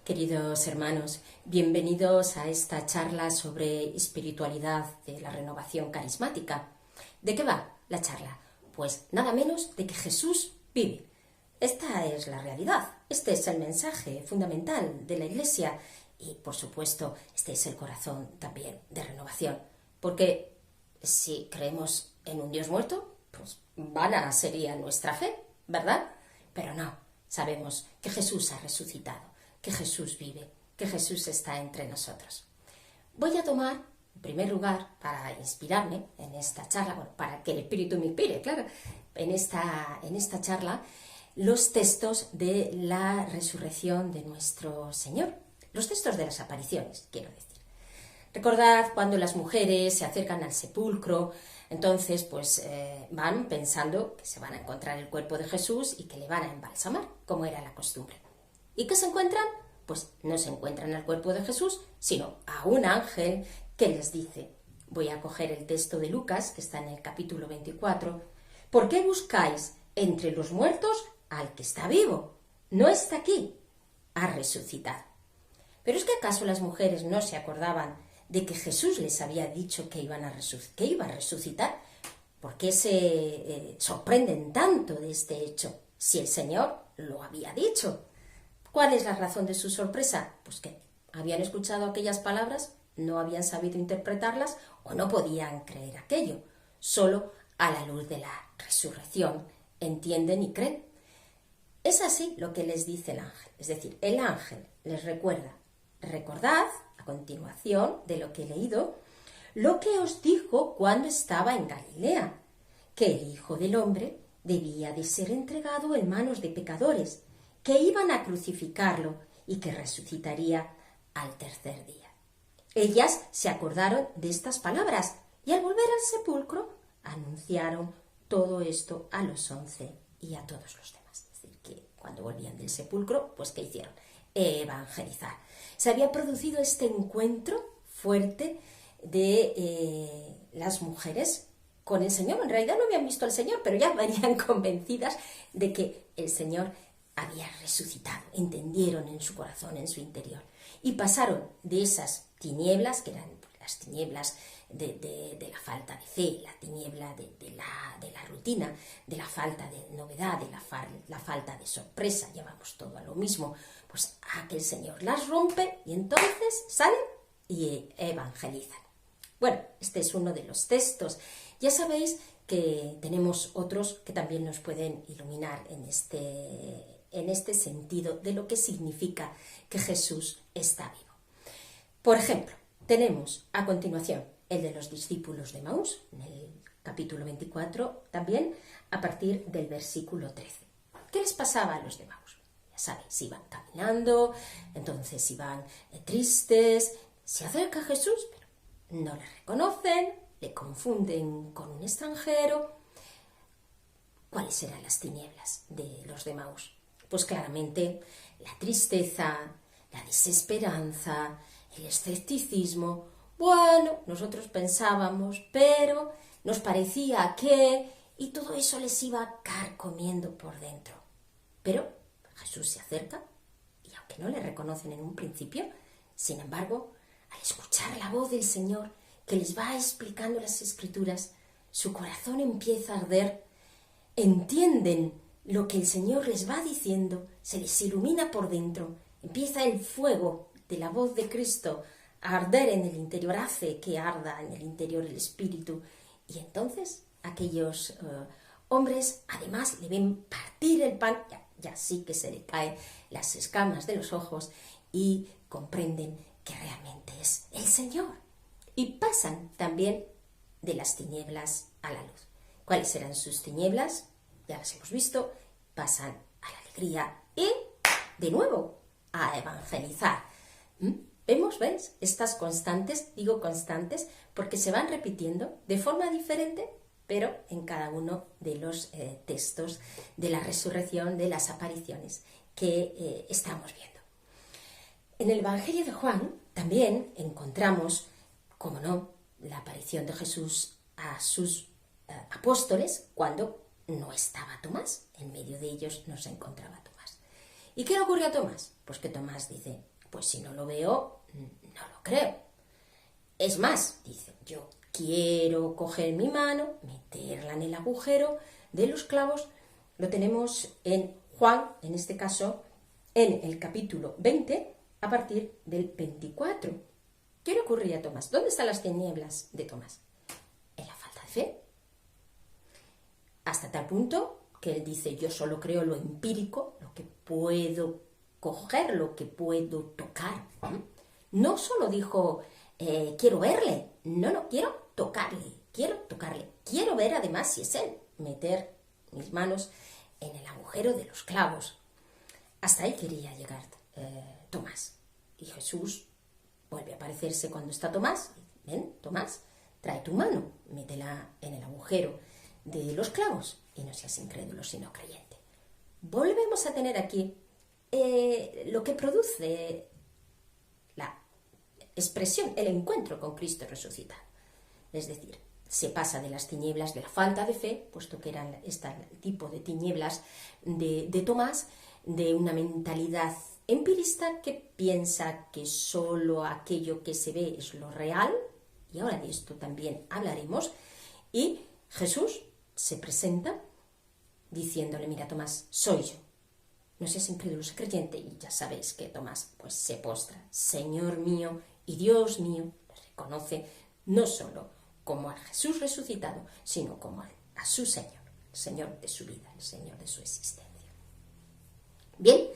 Queridos hermanos, bienvenidos a esta charla sobre espiritualidad de la renovación carismática. ¿De qué va la charla? Pues nada menos de que Jesús vive. Esta es la realidad, este es el mensaje fundamental de la Iglesia y, por supuesto, este es el corazón también de renovación. Porque si creemos en un Dios muerto, pues vana sería nuestra fe, ¿verdad? Pero no, sabemos que Jesús ha resucitado, que Jesús vive, que Jesús está entre nosotros. Voy a tomar, en primer lugar, para inspirarme en esta charla, bueno, para que el Espíritu me inspire, claro, en esta charla, los textos de la resurrección de nuestro Señor, los textos de las apariciones, quiero decir. Recordad cuando las mujeres se acercan al sepulcro, entonces pues van pensando que se van a encontrar el cuerpo de Jesús y que le van a embalsamar, como era la costumbre. ¿Y qué se encuentran? Pues no se encuentran al cuerpo de Jesús, sino a un ángel que les dice, voy a coger el texto de Lucas, que está en el capítulo 24, ¿por qué buscáis entre los muertos al que está vivo? No está aquí, ha resucitado. ¿Pero es que acaso las mujeres no se acordaban de que Jesús les había dicho que iba a resucitar? ¿Por qué se sorprenden tanto de este hecho si el Señor lo había dicho? ¿Cuál es la razón de su sorpresa? Pues que habían escuchado aquellas palabras, no habían sabido interpretarlas o no podían creer aquello. Solo a la luz de la resurrección entienden y creen. Es así lo que les dice el ángel. Es decir, el ángel les recuerda, recordad, a continuación de lo que he leído, lo que os dijo cuando estaba en Galilea, que el Hijo del Hombre debía de ser entregado en manos de pecadores, que iban a crucificarlo y que resucitaría al tercer día. Ellas se acordaron de estas palabras y al volver al sepulcro anunciaron todo esto a los 11 y a todos los demás. Es decir, que cuando volvían del sepulcro, pues ¿qué hicieron? Evangelizar. Se había producido este encuentro fuerte de las mujeres con el Señor. En realidad no habían visto al Señor, pero ya venían convencidas de que el Señor había resucitado, entendieron en su corazón, en su interior, y pasaron de esas tinieblas, que eran las tinieblas de la falta de fe, la tiniebla de la rutina, de la falta de novedad, de la falta de sorpresa, llevamos todo a lo mismo, pues a que el Señor las rompe y entonces salen y evangelizan. Bueno, este es uno de los textos. Ya sabéis que tenemos otros que también nos pueden iluminar en este sentido de lo que significa que Jesús está vivo. Por ejemplo, tenemos a continuación el de los discípulos de Emaús, en el capítulo 24, también a partir del versículo 13. ¿Qué les pasaba a los de Emaús? Ya sabéis, iban caminando, entonces iban tristes, se acerca Jesús, pero no le reconocen, le confunden con un extranjero. ¿Cuáles eran las tinieblas de los de Emaús? Pues claramente la tristeza, la desesperanza, el escepticismo. Bueno, nosotros pensábamos, pero nos parecía que... y todo eso les iba carcomiendo por dentro. Pero Jesús se acerca y aunque no le reconocen en un principio, sin embargo, al escuchar la voz del Señor que les va explicando las Escrituras, su corazón empieza a arder, entienden lo que el Señor les va diciendo, se les ilumina por dentro, empieza el fuego de la voz de Cristo a arder en el interior, hace que arda en el interior el Espíritu, y entonces aquellos hombres además le ven partir el pan, ya sí que se le caen las escamas de los ojos y comprenden que realmente es el Señor. Y pasan también de las tinieblas a la luz. ¿Cuáles eran sus tinieblas? Ya las hemos visto, pasan a la alegría y, de nuevo, a evangelizar. ¿Vemos, veis? Estas constantes, digo constantes, porque se van repitiendo de forma diferente, pero en cada uno de los textos de la resurrección, de las apariciones que estamos viendo. En el Evangelio de Juan también encontramos, como no, la aparición de Jesús a sus apóstoles cuando no estaba Tomás. En medio de ellos no se encontraba Tomás. ¿Y qué le ocurrió a Tomás? Pues que Tomás dice, pues si no lo veo, no lo creo. Es más, dice, yo quiero coger mi mano, meterla en el agujero de los clavos. Lo tenemos en Juan, en este caso, en el capítulo 20, a partir del 24. ¿Qué le ocurría a Tomás? ¿Dónde están las tinieblas de Tomás? En la falta de fe. Hasta tal punto que él dice, yo solo creo lo empírico, lo que puedo coger, lo que puedo tocar. No solo dijo, quiero verle, no, quiero tocarle, quiero ver además si es él, meter mis manos en el agujero de los clavos. Hasta ahí quería llegar Tomás. Y Jesús vuelve a aparecerse cuando está Tomás. Ven, Tomás, trae tu mano, métela en el agujero de los clavos y no seas incrédulo sino creyente. Volvemos a tener aquí lo que produce la expresión, el encuentro con Cristo resucitado. Es decir, se pasa de las tinieblas de la falta de fe, puesto que eran este tipo de tinieblas de Tomás, de una mentalidad empirista que piensa que solo aquello que se ve es lo real, y ahora de esto también hablaremos, y Jesús se presenta diciéndole, mira Tomás, soy yo, no seas incrédulo, sé creyente, y ya sabéis que Tomás pues se postra, Señor mío y Dios mío, le reconoce no solo como a Jesús resucitado, sino como a su Señor, el Señor de su vida, el Señor de su existencia. Bien,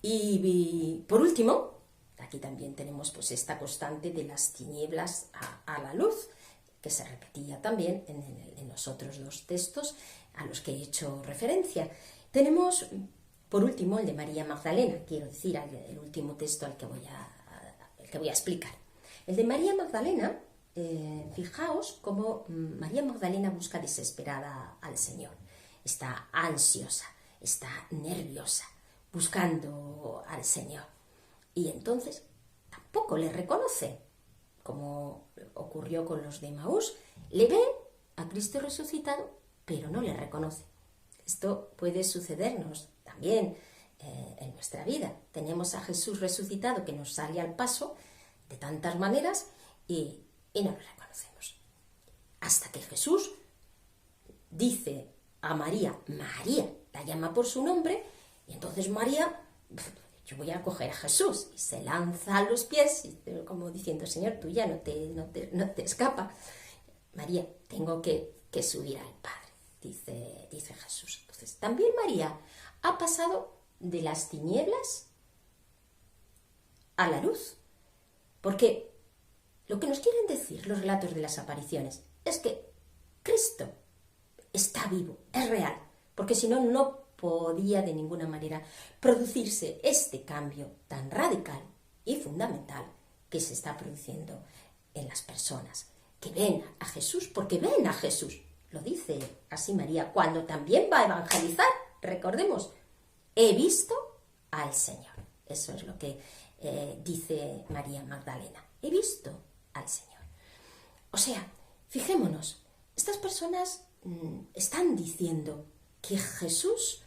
y por último, aquí también tenemos pues esta constante de las tinieblas a la luz, que se repetía también en los otros dos textos a los que he hecho referencia. Tenemos, por último, el de María Magdalena, quiero decir, el último texto al que voy a explicar. El de María Magdalena, fijaos cómo María Magdalena busca desesperada al Señor. Está ansiosa, está nerviosa, buscando al Señor. Y entonces tampoco le reconoce, como ocurrió con los de Maús. Le ve a Cristo resucitado, pero no le reconoce. Esto puede sucedernos también en nuestra vida. Tenemos a Jesús resucitado que nos sale al paso de tantas maneras y no lo reconocemos. Hasta que Jesús dice a María, la llama por su nombre, y entonces María, yo voy a coger a Jesús, y se lanza a los pies, como diciendo, Señor, tú ya no te escapa. María, tengo que subir al Padre, dice Jesús. Entonces, también María ha pasado de las tinieblas a la luz, porque lo que nos quieren decir los relatos de las apariciones es que Cristo está vivo, es real, porque si no, no podía de ninguna manera producirse este cambio tan radical y fundamental que se está produciendo en las personas que ven a Jesús, porque ven a Jesús. Lo dice así María cuando también va a evangelizar. Recordemos, he visto al Señor. Eso es lo que dice María Magdalena. He visto al Señor. O sea, fijémonos, estas personas están diciendo que Jesús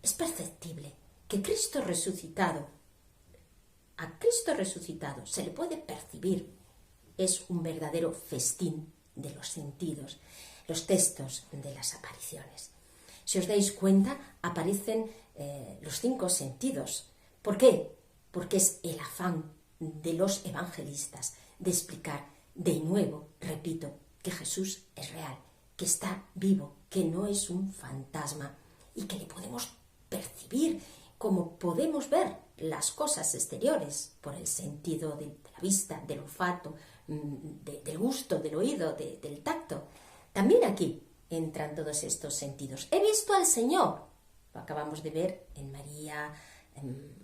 es perceptible, que Cristo resucitado, a Cristo resucitado se le puede percibir. Es un verdadero festín de los sentidos, los textos de las apariciones. Si os dais cuenta, aparecen los 5 sentidos. ¿Por qué? Porque es el afán de los evangelistas de explicar de nuevo, repito, que Jesús es real, que está vivo, que no es un fantasma y que le podemos percibir como podemos ver las cosas exteriores por el sentido de la vista, del olfato, del gusto, del oído, del tacto. También aquí entran todos estos sentidos. He visto al Señor, lo acabamos de ver en María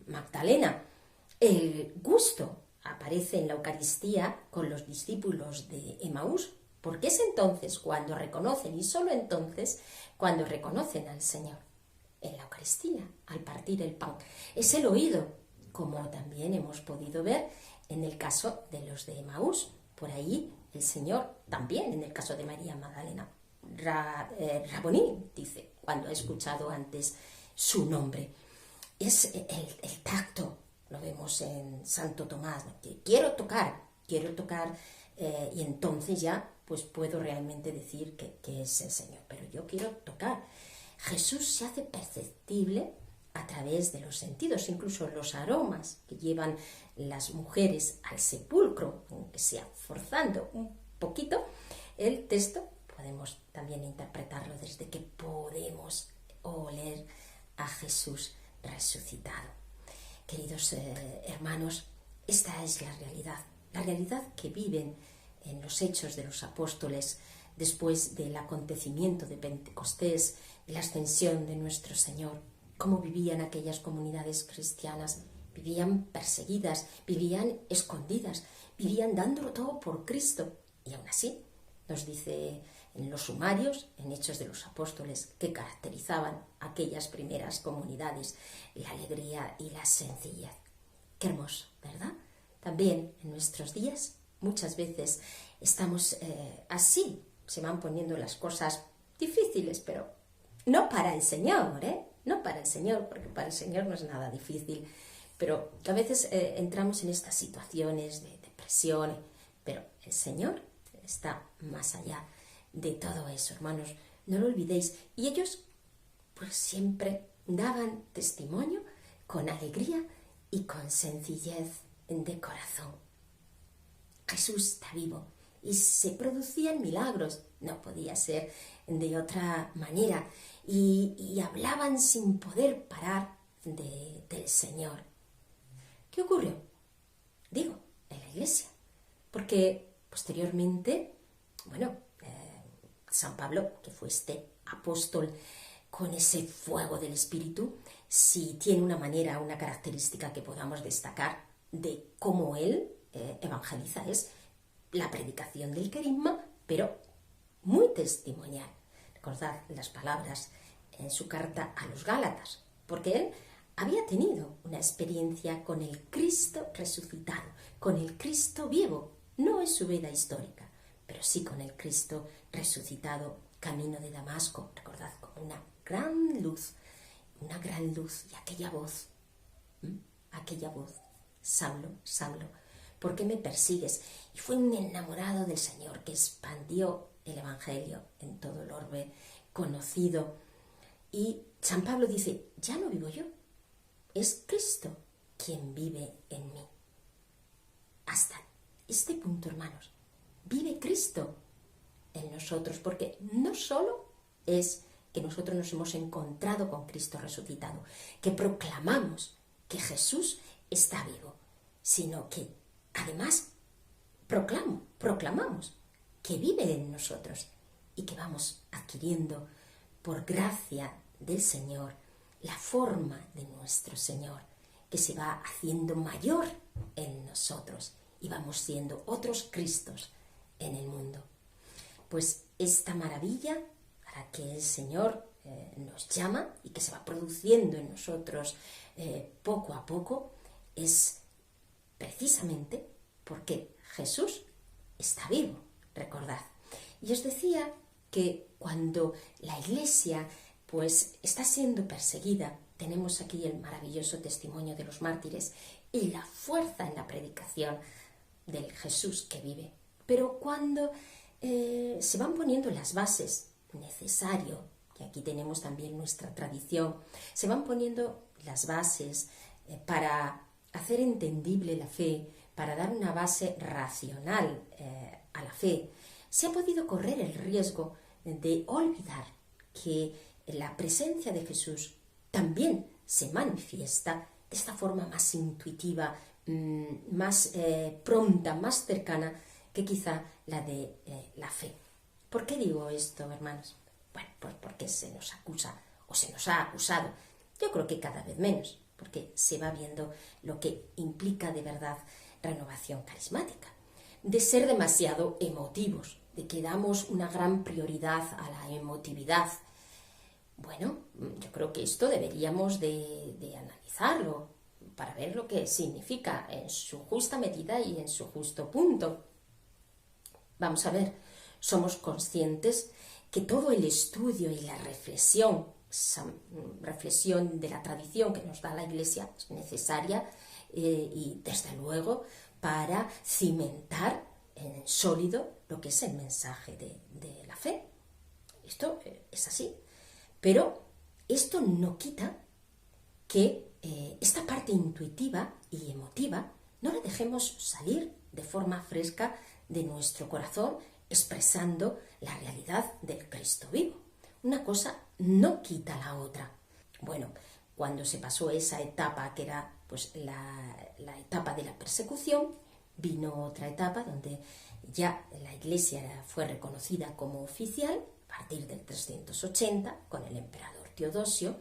Magdalena. El gusto aparece en la Eucaristía con los discípulos de Emaús, porque es entonces cuando reconocen, y solo entonces, cuando reconocen al Señor. En la Eucaristía, al partir el pan. Es el oído, como también hemos podido ver en el caso de los de Emaús. Por ahí el Señor, también en el caso de María Magdalena, Raboní, dice, cuando ha escuchado antes su nombre. Es el tacto, lo vemos pensamos en Santo Tomás, ¿no? Que quiero tocar, y entonces ya pues puedo realmente decir que es el Señor, pero yo quiero tocar. Jesús se hace perceptible a través de los sentidos, incluso los aromas que llevan las mujeres al sepulcro, aunque sea forzando un poquito el texto, podemos también interpretarlo desde que podemos oler a Jesús resucitado. Queridos hermanos, esta es la realidad que viven en los hechos de los apóstoles después del acontecimiento de Pentecostés, de la ascensión de nuestro Señor. Cómo vivían aquellas comunidades cristianas. Vivían perseguidas, vivían escondidas, vivían dándolo todo por Cristo. Y aún así, nos dice en los sumarios, en Hechos de los Apóstoles, que caracterizaban aquellas primeras comunidades, la alegría y la sencillez. Qué hermoso, ¿verdad? También en nuestros días muchas veces estamos así, se van poniendo las cosas difíciles, pero no para el Señor, no para el Señor, porque para el Señor no es nada difícil, pero a veces entramos en estas situaciones de depresión, pero el Señor está más allá de todo eso, hermanos, no lo olvidéis. Y ellos pues siempre daban testimonio con alegría y con sencillez de corazón. Jesús está vivo y se producían milagros, no podía ser de otra manera, y hablaban sin poder parar del Señor. ¿Qué ocurrió? Digo, en la iglesia, porque posteriormente, San Pablo, que fue este apóstol con ese fuego del Espíritu, si tiene una manera, una característica que podamos destacar de cómo él evangeliza, es la predicación del querigma, pero muy testimonial. Recordad las palabras en su carta a los Gálatas, porque él había tenido una experiencia con el Cristo resucitado, con el Cristo vivo, no en su vida histórica, pero sí con el Cristo resucitado, camino de Damasco, recordad, como una gran luz, y aquella voz, Saulo, Saulo, ¿por qué me persigues? Y fue un enamorado del Señor que expandió el Evangelio en todo el orbe conocido. Y San Pablo dice, ya no vivo yo, es Cristo quien vive en mí. Hasta este punto, hermanos, vive Cristo en nosotros, porque no solo es que nosotros nos hemos encontrado con Cristo resucitado, que proclamamos que Jesús está vivo, sino que además proclamamos que vive en nosotros y que vamos adquiriendo por gracia del Señor la forma de nuestro Señor, que se va haciendo mayor en nosotros y vamos siendo otros Cristos en el mundo. Pues esta maravilla para que el Señor nos llama y que se va produciendo en nosotros poco a poco es precisamente porque Jesús está vivo, recordad. Y os decía que cuando la Iglesia pues está siendo perseguida, tenemos aquí el maravilloso testimonio de los mártires y la fuerza en la predicación del Jesús que vive. Pero cuando se van poniendo las bases, necesario, que aquí tenemos también nuestra tradición, se van poniendo las bases para hacer entendible la fe, para dar una base racional a la fe, se ha podido correr el riesgo de olvidar que la presencia de Jesús también se manifiesta de esta forma más intuitiva, más pronta, más cercana que quizá la de la fe. ¿Por qué digo esto, hermanos? Bueno, pues porque se nos acusa o se nos ha acusado. Yo creo que cada vez menos, porque se va viendo lo que implica de verdad renovación carismática, de ser demasiado emotivos, de que damos una gran prioridad a la emotividad. Bueno, yo creo que esto deberíamos de analizarlo para ver lo que significa en su justa medida y en su justo punto. Vamos a ver, somos conscientes que todo el estudio y la reflexión, esa reflexión de la tradición que nos da la Iglesia es necesaria y desde luego para cimentar en sólido lo que es el mensaje de la fe. Esto es así. Pero esto no quita que esta parte intuitiva y emotiva no la dejemos salir de forma fresca de nuestro corazón, expresando la realidad del Cristo vivo. Una cosa no quita la otra. Bueno, cuando se pasó esa etapa que era pues la etapa de la persecución, vino otra etapa donde ya la Iglesia fue reconocida como oficial a partir del 380 con el emperador Teodosio,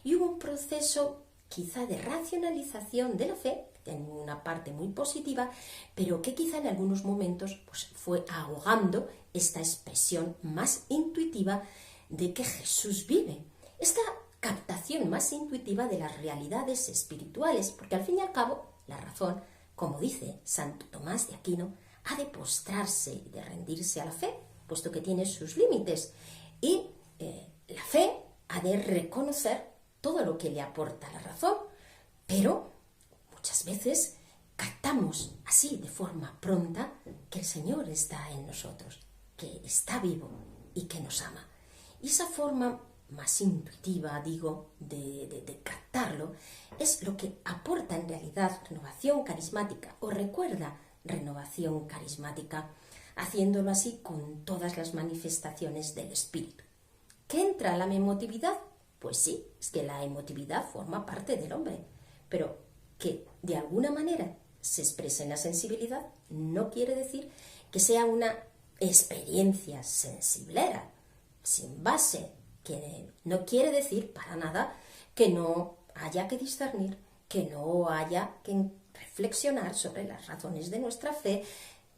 y hubo un proceso quizá de racionalización de la fe, en una parte muy positiva, pero que quizá en algunos momentos pues, fue ahogando esta expresión más intuitiva de que Jesús vive. Esta captación más intuitiva de las realidades espirituales, porque al fin y al cabo la razón, como dice Santo Tomás de Aquino, ha de postrarse y de rendirse a la fe, puesto que tiene sus límites, y la fe ha de reconocer todo lo que le aporta la razón, pero muchas veces captamos así de forma pronta que el Señor está en nosotros, que está vivo y que nos ama. Y esa forma más intuitiva, digo, de captarlo, es lo que aporta en realidad renovación carismática, o recuerda renovación carismática, haciéndolo así con todas las manifestaciones del Espíritu. ¿Qué entra la emotividad? Pues sí, es que la emotividad forma parte del hombre, pero que de alguna manera se exprese en la sensibilidad no quiere decir que sea una experiencia sensiblera, sin base, que no quiere decir para nada que no haya que discernir, que no haya que reflexionar sobre las razones de nuestra fe.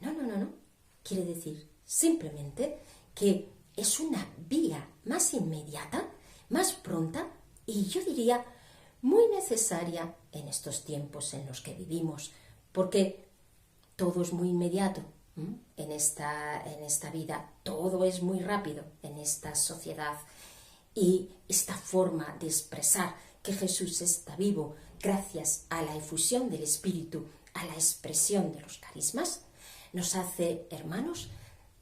No. Quiere decir simplemente que es una vía más inmediata, más pronta y yo diría muy necesaria en estos tiempos en los que vivimos, porque todo es muy inmediato en esta vida, todo es muy rápido en esta sociedad, y esta forma de expresar que Jesús está vivo gracias a la efusión del Espíritu, a la expresión de los carismas, nos hace, hermanos,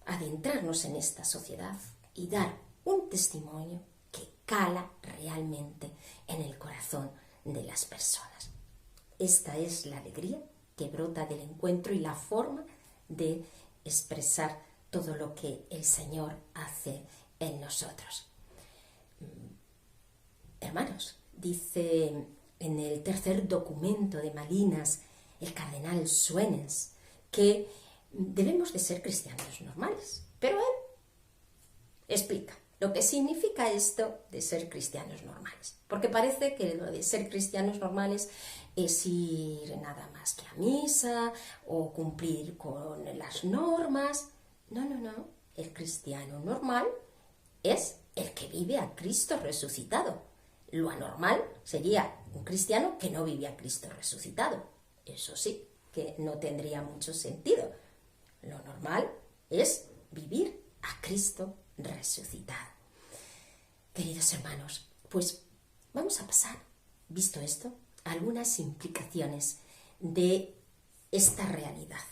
adentrarnos en esta sociedad y dar un testimonio que cala realmente en el corazón de las personas. Esta es la alegría que brota del encuentro y la forma de expresar todo lo que el Señor hace en nosotros. Hermanos, dice en el tercer documento de Malinas el cardenal Suenens que debemos de ser cristianos normales, pero él explica lo que significa esto de ser cristianos normales, porque parece que lo de ser cristianos normales es ir nada más que a misa o cumplir con las normas. No, el cristiano normal es el que vive a Cristo resucitado. Lo anormal sería un cristiano que no vive a Cristo resucitado. Eso sí, que no tendría mucho sentido. Lo normal es vivir a Cristo resucitado. Queridos hermanos, pues vamos a pasar, visto esto, a algunas implicaciones de esta realidad.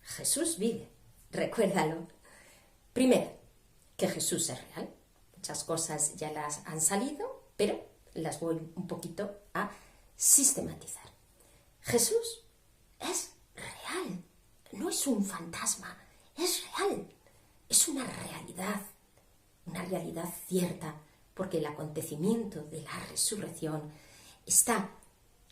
Jesús vive, recuérdalo. Primero, que Jesús es real. Muchas cosas ya las han salido, pero las voy un poquito a sistematizar. Jesús es real, no es un fantasma, es real, es una realidad cierta, porque el acontecimiento de la resurrección está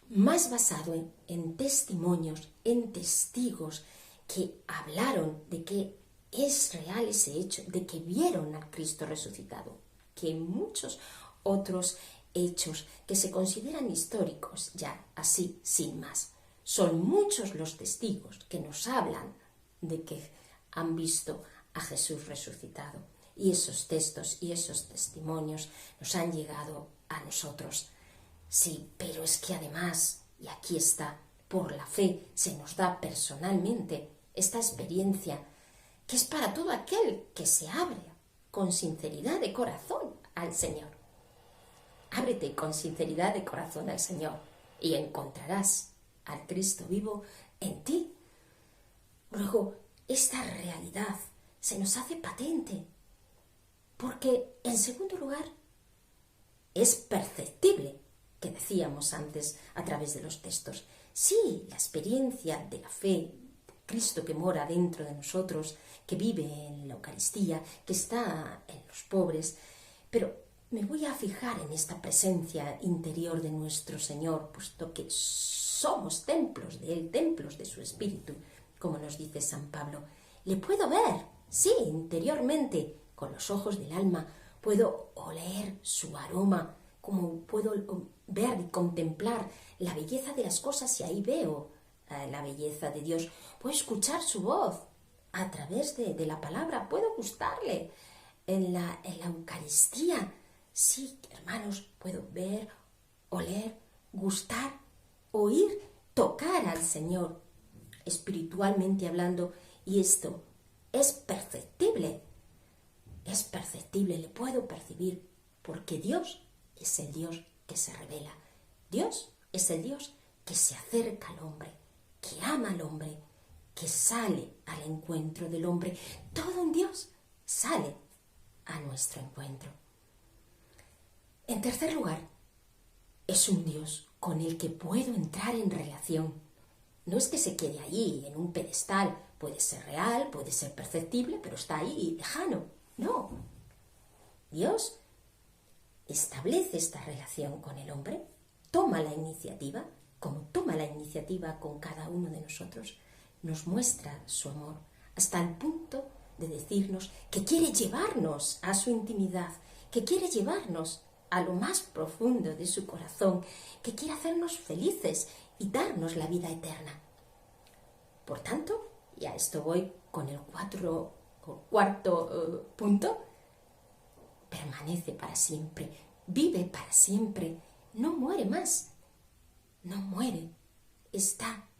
más basado en testimonios, en testigos que hablaron de que es real ese hecho, de que vieron a Cristo resucitado, que muchos otros hechos que se consideran históricos, ya así, sin más. Son muchos los testigos que nos hablan de que han visto a Jesús resucitado. Y esos textos y esos testimonios nos han llegado a nosotros. Sí, pero es que además, y aquí está, por la fe se nos da personalmente esta experiencia que es para todo aquel que se abre con sinceridad de corazón al Señor. Ábrete con sinceridad de corazón al Señor y encontrarás al Cristo vivo en ti. Luego, esta realidad se nos hace patente, porque, en segundo lugar, es perceptible, que decíamos antes a través de los textos. Sí, la experiencia de la fe de Cristo que mora dentro de nosotros, que vive en la Eucaristía, que está en los pobres, pero me voy a fijar en esta presencia interior de nuestro Señor, puesto que somos templos de Él, templos de su Espíritu, como nos dice San Pablo. Le puedo ver, sí, interiormente, con los ojos del alma, puedo oler su aroma, como puedo ver y contemplar la belleza de las cosas y ahí veo la belleza de Dios. Puedo escuchar su voz a través de la palabra, puedo gustarle en la Eucaristía. Sí, hermanos, puedo ver, oler, gustar, oír, tocar al Señor, espiritualmente hablando, y esto es perceptible, le puedo percibir, porque Dios es el Dios que se revela, Dios es el Dios que se acerca al hombre, que ama al hombre, que sale al encuentro del hombre. Todo un Dios sale a nuestro encuentro. En tercer lugar, es un Dios con el que puedo entrar en relación. No es que se quede ahí, en un pedestal. Puede ser real, puede ser perceptible, pero está ahí, lejano. No. Dios establece esta relación con el hombre, toma la iniciativa, como toma la iniciativa con cada uno de nosotros, nos muestra su amor, hasta el punto de decirnos que quiere llevarnos a su intimidad, que quiere llevarnos a lo más profundo de su corazón, que quiere hacernos felices y darnos la vida eterna. Por tanto, y a esto voy con el cuarto punto, permanece para siempre, vive para siempre, no muere más, no muere,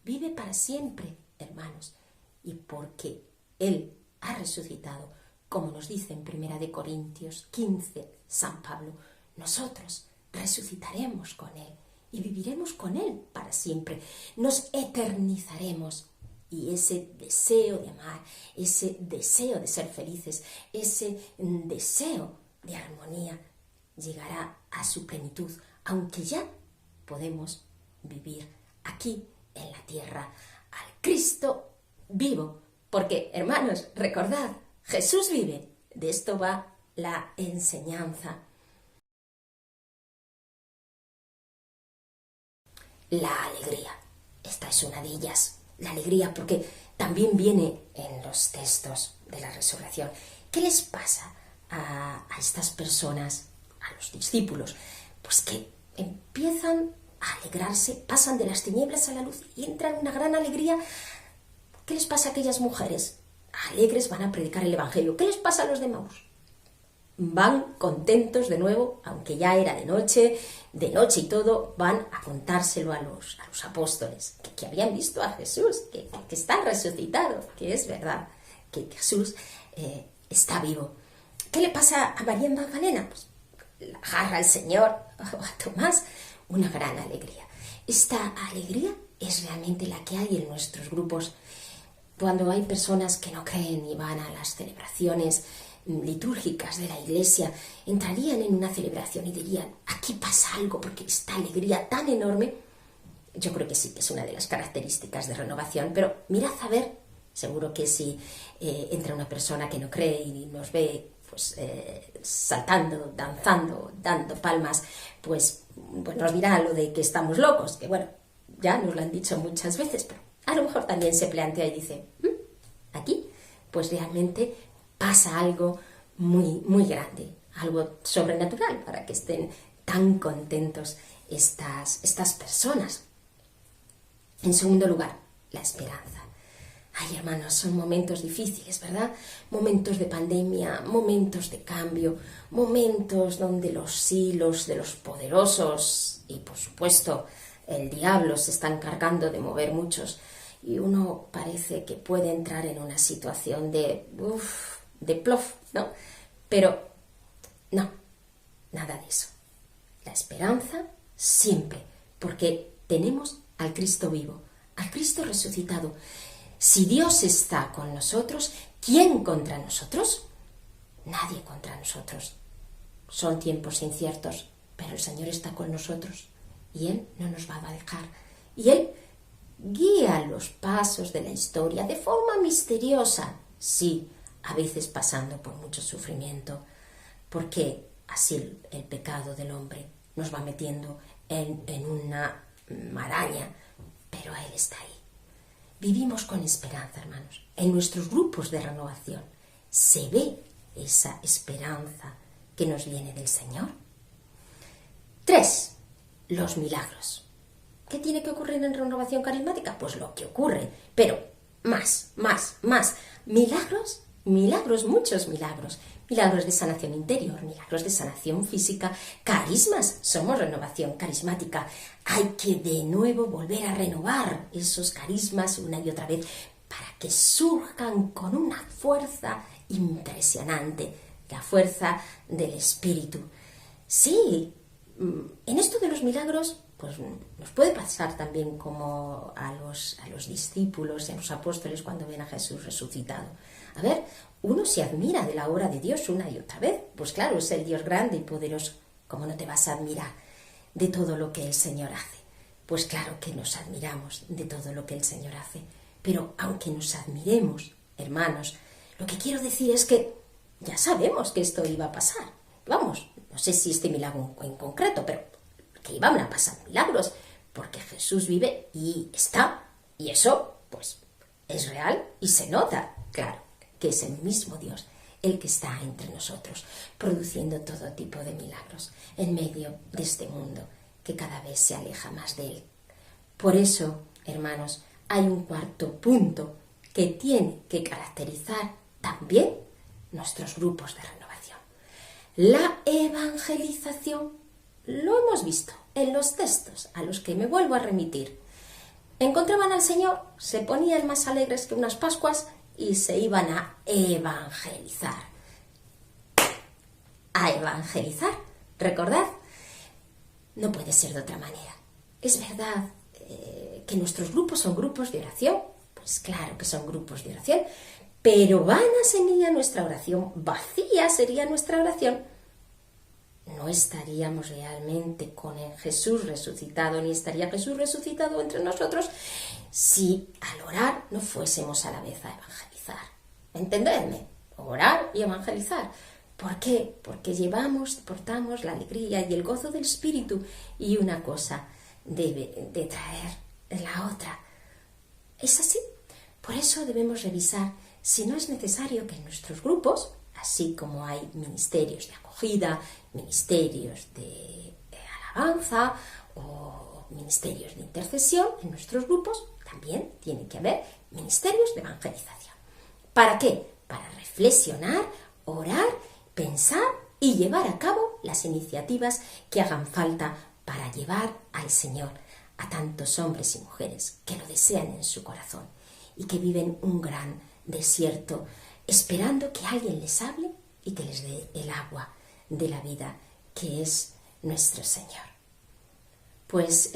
vive para siempre, hermanos, y porque Él ha resucitado, como nos dice en 1 Corintios 15, San Pablo, nosotros resucitaremos con Él y viviremos con Él para siempre, nos eternizaremos. Y ese deseo de amar, ese deseo de ser felices, ese deseo de armonía llegará a su plenitud, aunque ya podemos vivir aquí en la tierra al Cristo vivo. Porque, hermanos, recordad, Jesús vive. De esto va la enseñanza. La alegría. Esta es una de ellas. La alegría, porque también viene en los textos de la resurrección. ¿Qué les pasa a estas personas, a los discípulos? Pues que empiezan a alegrarse, pasan de las tinieblas a la luz y entran en una gran alegría. ¿Qué les pasa a aquellas mujeres? Alegres van a predicar el Evangelio. ¿Qué les pasa a los de Maús? Van contentos de nuevo, aunque ya era de noche y todo, van a contárselo a los apóstoles, que habían visto a Jesús, que está resucitado, que es verdad, que Jesús está vivo. ¿Qué le pasa a María Magdalena? Pues la agarra al Señor, o a Tomás, una gran alegría. Esta alegría es realmente la que hay en nuestros grupos. Cuando hay personas que no creen y van a las celebraciones litúrgicas de la Iglesia, entrarían en una celebración y dirían, aquí pasa algo, porque esta alegría tan enorme, yo creo que sí, que es una de las características de renovación, pero mirad a ver, seguro que si entra una persona que no cree y nos ve pues saltando, danzando, dando palmas, pues nos dirá lo de que estamos locos, que bueno, ya nos lo han dicho muchas veces, pero a lo mejor también se plantea y dice, aquí pues realmente pasa algo muy, muy grande, algo sobrenatural para que estén tan contentos estas personas. En segundo lugar, la esperanza. Ay, hermanos, son momentos difíciles, ¿verdad? Momentos de pandemia, momentos de cambio, momentos donde los hilos de los poderosos y, por supuesto, el diablo se está encargando de mover muchos y uno parece que puede entrar en una situación de plof, ¿no? Pero no, nada de eso. La esperanza siempre, porque tenemos al Cristo vivo, al Cristo resucitado. Si Dios está con nosotros, ¿quién contra nosotros? Nadie contra nosotros. Son tiempos inciertos, pero el Señor está con nosotros y Él no nos va a dejar. Y Él guía los pasos de la historia de forma misteriosa, sí, a veces pasando por mucho sufrimiento, porque así el pecado del hombre nos va metiendo en una maraña, pero Él está ahí. Vivimos con esperanza, hermanos. En nuestros grupos de renovación se ve esa esperanza que nos viene del Señor. 3. Los milagros. ¿Qué tiene que ocurrir en renovación carismática? Pues lo que ocurre, pero más. Milagros, muchos milagros. Milagros de sanación interior, milagros de sanación física, carismas. Somos renovación carismática. Hay que de nuevo volver a renovar esos carismas una y otra vez para que surjan con una fuerza impresionante, la fuerza del Espíritu. Sí, en esto de los milagros, pues nos puede pasar también como a los discípulos y a los apóstoles cuando ven a Jesús resucitado. A ver, uno se admira de la obra de Dios una y otra vez. Pues claro, es el Dios grande y poderoso. ¿Cómo no te vas a admirar de todo lo que el Señor hace? Pues claro que nos admiramos de todo lo que el Señor hace. Pero aunque nos admiremos, hermanos, lo que quiero decir es que ya sabemos que esto iba a pasar. Vamos, no sé si este milagro en concreto, pero que iban a pasar milagros, porque Jesús vive y está, y eso, pues, es real y se nota, claro, que es el mismo Dios el que está entre nosotros, produciendo todo tipo de milagros en medio de este mundo que cada vez se aleja más de Él. Por eso, hermanos, hay un cuarto punto que tiene que caracterizar también nuestros grupos de renovación. La evangelización. Lo hemos visto en los textos a los que me vuelvo a remitir. Encontraban al Señor, se ponían más alegres que unas Pascuas y se iban a evangelizar. A evangelizar, recordad, no puede ser de otra manera. Es verdad que nuestros grupos son grupos de oración, pues claro que son grupos de oración, pero vana sería nuestra oración, vacía sería nuestra oración. No estaríamos realmente con el Jesús resucitado, ni estaría Jesús resucitado entre nosotros si al orar no fuésemos a la vez a evangelizar. ¿Entendedme? Orar y evangelizar. ¿Por qué? Porque portamos la alegría y el gozo del Espíritu y una cosa debe de traer la otra. ¿Es así? Por eso debemos revisar si no es necesario que en nuestros grupos, así como hay ministerios de acogida, ministerios de alabanza o ministerios de intercesión, en nuestros grupos también tiene que haber ministerios de evangelización. ¿Para qué? Para reflexionar, orar, pensar y llevar a cabo las iniciativas que hagan falta para llevar al Señor a tantos hombres y mujeres que lo desean en su corazón y que viven un gran desierto esperando que alguien les hable y que les dé el agua de la vida que es nuestro Señor. Pues,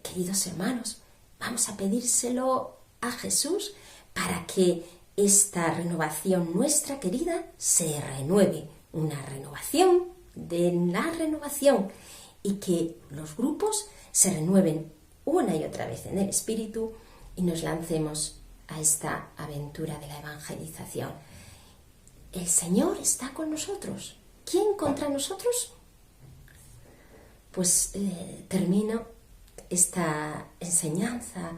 queridos hermanos, vamos a pedírselo a Jesús para que esta renovación nuestra querida se renueve, una renovación de la renovación y que los grupos se renueven una y otra vez en el Espíritu y nos lancemos a esta aventura de la evangelización. El Señor está con nosotros. ¿Quién contra nosotros? Pues termino esta enseñanza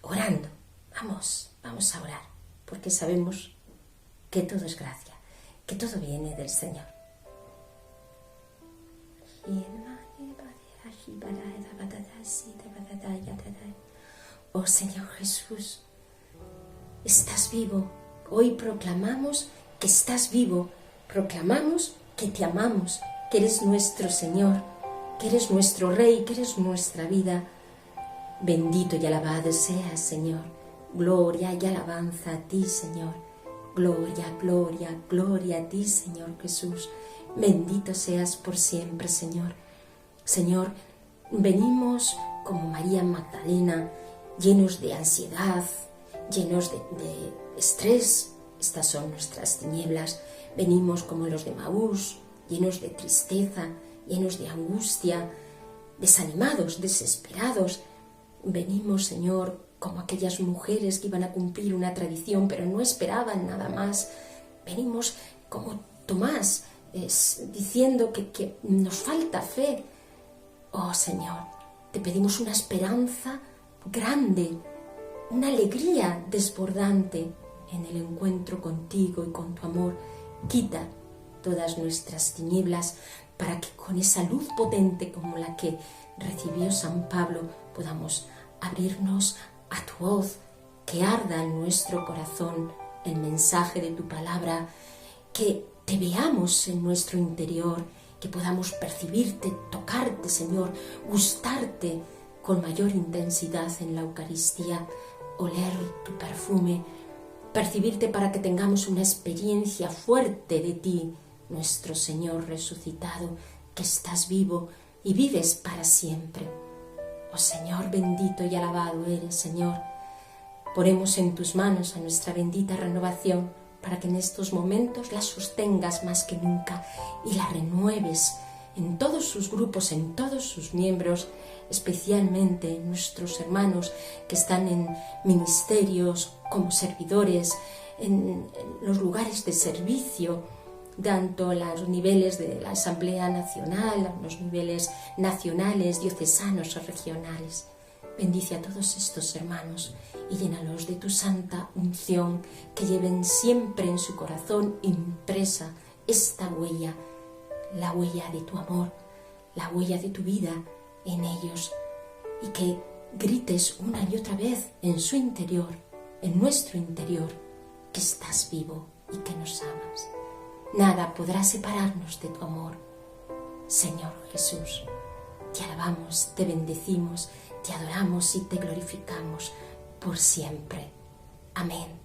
orando. Vamos a orar, porque sabemos que todo es gracia, que todo viene del Señor. Oh Señor Jesús, estás vivo. Hoy proclamamos que estás vivo. Proclamamos que te amamos, que eres nuestro Señor, que eres nuestro Rey, que eres nuestra vida. Bendito y alabado seas, Señor. Gloria y alabanza a ti, Señor. Gloria, gloria, gloria a ti, Señor Jesús. Bendito seas por siempre, Señor. Señor, venimos como María Magdalena, llenos de ansiedad, llenos de estrés. Estas son nuestras tinieblas. Venimos como los de Maús, llenos de tristeza, llenos de angustia, desanimados, desesperados. Venimos, Señor, como aquellas mujeres que iban a cumplir una tradición, pero no esperaban nada más. Venimos como Tomás, diciendo que nos falta fe. Oh, Señor, te pedimos una esperanza grande, una alegría desbordante en el encuentro contigo y con tu amor. Quita todas nuestras tinieblas para que con esa luz potente como la que recibió San Pablo podamos abrirnos a tu voz, que arda en nuestro corazón el mensaje de tu palabra, que te veamos en nuestro interior, que podamos percibirte, tocarte, Señor, gustarte con mayor intensidad en la Eucaristía, oler tu perfume, percibirte para que tengamos una experiencia fuerte de ti, nuestro Señor resucitado, que estás vivo y vives para siempre. Oh Señor, bendito y alabado eres, Señor. Ponemos en tus manos a nuestra bendita renovación para que en estos momentos la sostengas más que nunca y la renueves en todos sus grupos, en todos sus miembros, especialmente nuestros hermanos que están en ministerios como servidores, en los lugares de servicio, tanto a los niveles de la Asamblea Nacional, a los niveles nacionales, diocesanos o regionales. Bendice a todos estos hermanos y llénalos de tu santa unción, que lleven siempre en su corazón impresa esta huella, la huella de tu amor, la huella de tu vida en ellos, y que grites una y otra vez en su interior, en nuestro interior, que estás vivo y que nos amas. Nada podrá separarnos de tu amor. Señor Jesús, te alabamos, te bendecimos, te adoramos y te glorificamos por siempre. Amén.